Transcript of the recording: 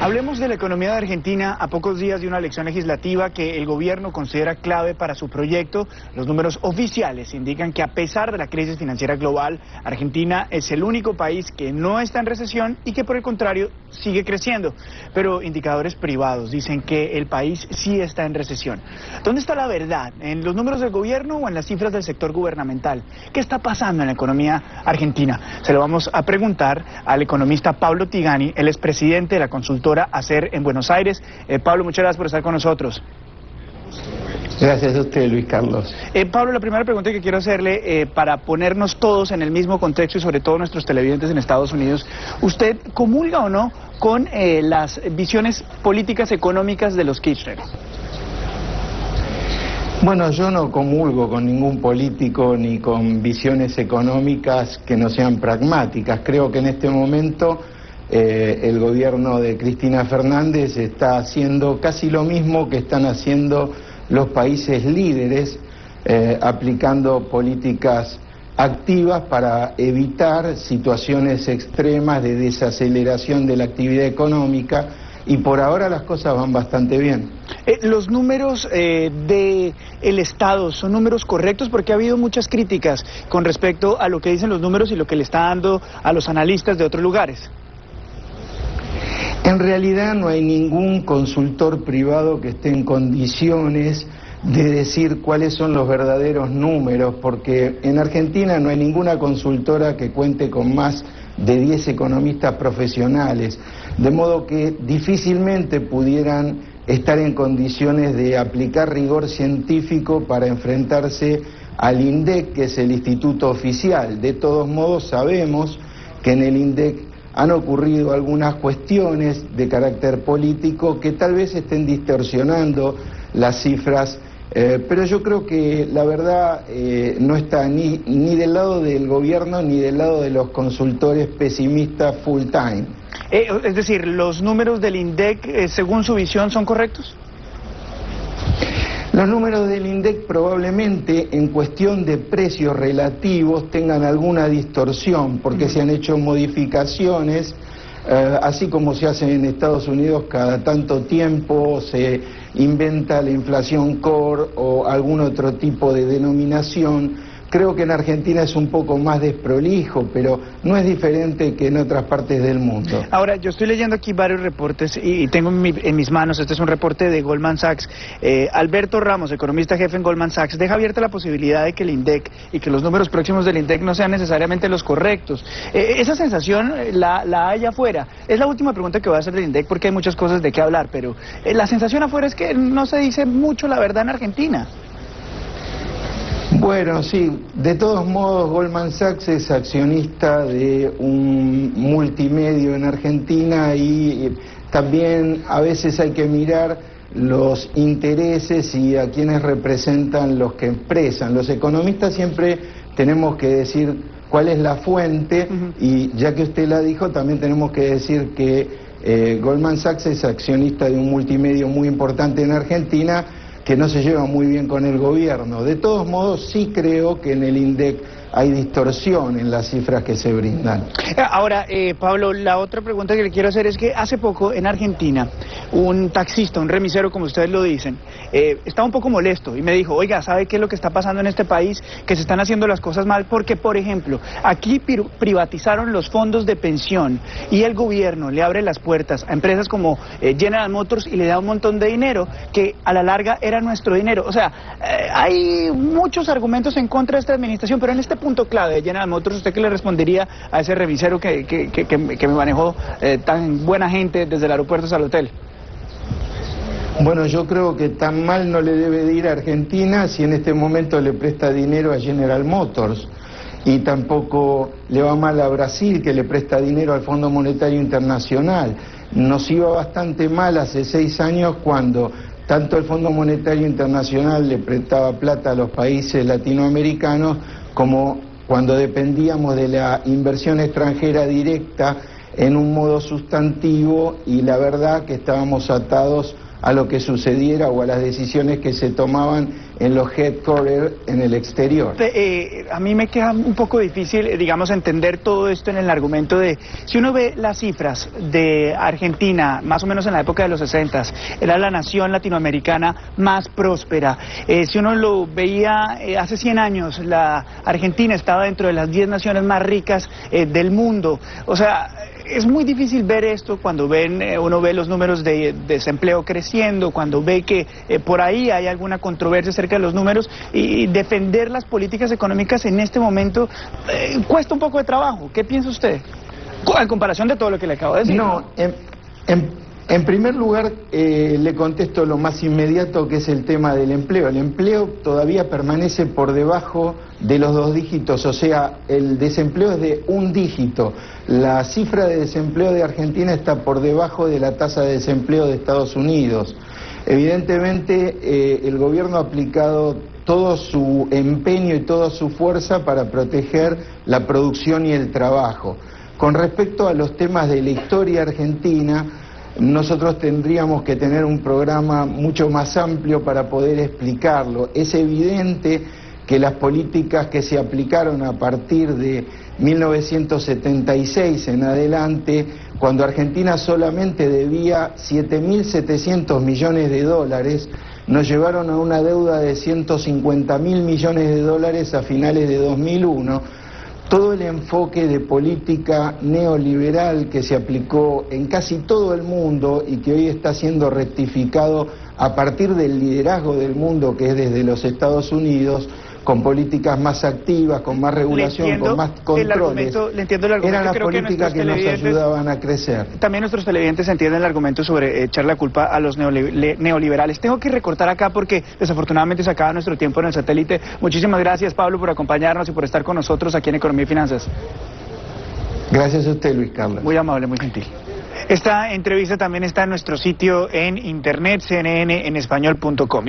Hablemos de la economía de Argentina a pocos días de una elección legislativa que el gobierno considera clave para su proyecto. Los números oficiales indican que a pesar de la crisis financiera global, Argentina es el único país que no está en recesión y que por el contrario sigue creciendo. Pero indicadores privados dicen que el país sí está en recesión. ¿Dónde está la verdad? ¿En los números del gobierno o en las cifras del sector gubernamental? ¿Qué está pasando en la economía argentina? Se lo vamos a preguntar al economista Pablo Tigani, él es presidente de la consultora ACER en Buenos Aires. Pablo, muchas gracias por estar con nosotros. Gracias a usted, Luis Carlos. Pablo, la primera pregunta que quiero hacerle para ponernos todos en el mismo contexto y sobre todo nuestros televidentes en Estados Unidos, ¿usted comulga o no con las visiones políticas económicas de los Kirchner? Bueno, yo no comulgo con ningún político ni con visiones económicas que no sean pragmáticas. Creo que en este momento el gobierno de Cristina Fernández está haciendo casi lo mismo que están haciendo los países líderes, aplicando políticas activas para evitar situaciones extremas de desaceleración de la actividad económica, y por ahora las cosas van bastante bien. ¿Los números del Estado son números correctos? Porque ha habido muchas críticas con respecto a lo que dicen los números y lo que le está dando a los analistas de otros lugares. En realidad no hay ningún consultor privado que esté en condiciones de decir cuáles son los verdaderos números, porque en Argentina no hay ninguna consultora que cuente con más de 10 economistas profesionales, de modo que difícilmente pudieran estar en condiciones de aplicar rigor científico para enfrentarse al INDEC, que es el instituto oficial. De todos modos, sabemos que en el INDEC han ocurrido algunas cuestiones de carácter político que tal vez estén distorsionando las cifras, pero yo creo que la verdad no está ni del lado del gobierno ni del lado de los consultores pesimistas full time. Es decir, ¿los números del INDEC, según su visión, son correctos? Los números del INDEC probablemente en cuestión de precios relativos tengan alguna distorsión porque se han hecho modificaciones, así como se hace en Estados Unidos cada tanto tiempo, se inventa la inflación core o algún otro tipo de denominación. Creo que en Argentina es un poco más desprolijo, pero no es diferente que en otras partes del mundo. Ahora, yo estoy leyendo aquí varios reportes y tengo en mis manos, este es un reporte de Goldman Sachs. Alberto Ramos, economista jefe en Goldman Sachs, deja abierta la posibilidad de que el INDEC y que los números próximos del INDEC no sean necesariamente los correctos. Esa sensación la hay afuera. Es la última pregunta que voy a hacer del INDEC porque hay muchas cosas de qué hablar, pero la sensación afuera es que no se dice mucho la verdad en Argentina. Bueno, sí, de todos modos Goldman Sachs es accionista de un multimedio en Argentina y también a veces hay que mirar los intereses y a quienes representan los que expresan. Los economistas siempre tenemos que decir cuál es la fuente y ya que usted la dijo también tenemos que decir que Goldman Sachs es accionista de un multimedio muy importante en Argentina que no se lleva muy bien con el gobierno. De todos modos, sí creo que en el INDEC hay distorsión en las cifras que se brindan. Ahora, Pablo, la otra pregunta que le quiero hacer es que hace poco en Argentina un taxista, un remisero como ustedes lo dicen, estaba un poco molesto y me dijo, oiga, ¿sabe qué es lo que está pasando en este país? Que se están haciendo las cosas mal porque, por ejemplo, aquí privatizaron los fondos de pensión y el gobierno le abre las puertas a empresas como General Motors y le da un montón de dinero que a la larga era nuestro dinero. O sea, hay muchos argumentos en contra de esta administración, pero en este punto clave de General Motors, ¿usted qué le respondería a ese remisero que me manejó tan buena gente desde el aeropuerto hasta el hotel? Bueno, yo creo que tan mal no le debe de ir a Argentina si en este momento le presta dinero a General Motors, y tampoco le va mal a Brasil, que le presta dinero al Fondo Monetario Internacional. Nos iba bastante mal hace 6 años cuando tanto el Fondo Monetario Internacional le prestaba plata a los países latinoamericanos como cuando dependíamos de la inversión extranjera directa en un modo sustantivo, y la verdad que estábamos atados a lo que sucediera o a las decisiones que se tomaban en los headquarters en el exterior. A mí me queda un poco difícil, digamos, entender todo esto en el argumento de, si uno ve las cifras de Argentina, más o menos en la época de los 60, era la nación latinoamericana más próspera. Si uno lo veía hace 100 años, la Argentina estaba dentro de las 10 naciones más ricas del mundo. O sea, es muy difícil ver esto cuando uno ve los números de desempleo creciendo, cuando ve que por ahí hay alguna controversia acerca de los números, y defender las políticas económicas en este momento cuesta un poco de trabajo. ¿Qué piensa usted? En comparación de todo lo que le acabo de decir. No, en primer lugar, le contesto lo más inmediato, que es el tema del empleo. El empleo todavía permanece por debajo de los 2 dígitos, o sea, el desempleo es de 1 dígito. La cifra de desempleo de Argentina está por debajo de la tasa de desempleo de Estados Unidos. Evidentemente, el gobierno ha aplicado todo su empeño y toda su fuerza para proteger la producción y el trabajo. Con respecto a los temas de la historia argentina, nosotros tendríamos que tener un programa mucho más amplio para poder explicarlo. Es evidente que las políticas que se aplicaron a partir de 1976 en adelante, cuando Argentina solamente debía 7.700 millones de dólares, nos llevaron a una deuda de 150.000 millones de dólares a finales de 2001. Todo el enfoque de política neoliberal que se aplicó en casi todo el mundo y que hoy está siendo rectificado a partir del liderazgo del mundo, que es desde los Estados Unidos, con políticas más activas, con más regulación, con más controles, eran las políticas que nos ayudaban a crecer. También nuestros televidentes entienden el argumento sobre echar la culpa a los neoliberales. Tengo que recortar acá porque desafortunadamente se acaba nuestro tiempo en el satélite. Muchísimas gracias, Pablo, por acompañarnos y por estar con nosotros aquí en Economía y Finanzas. Gracias a usted, Luis Carlos. Muy amable, muy gentil. Esta entrevista también está en nuestro sitio en internet, cnnenespañol.com.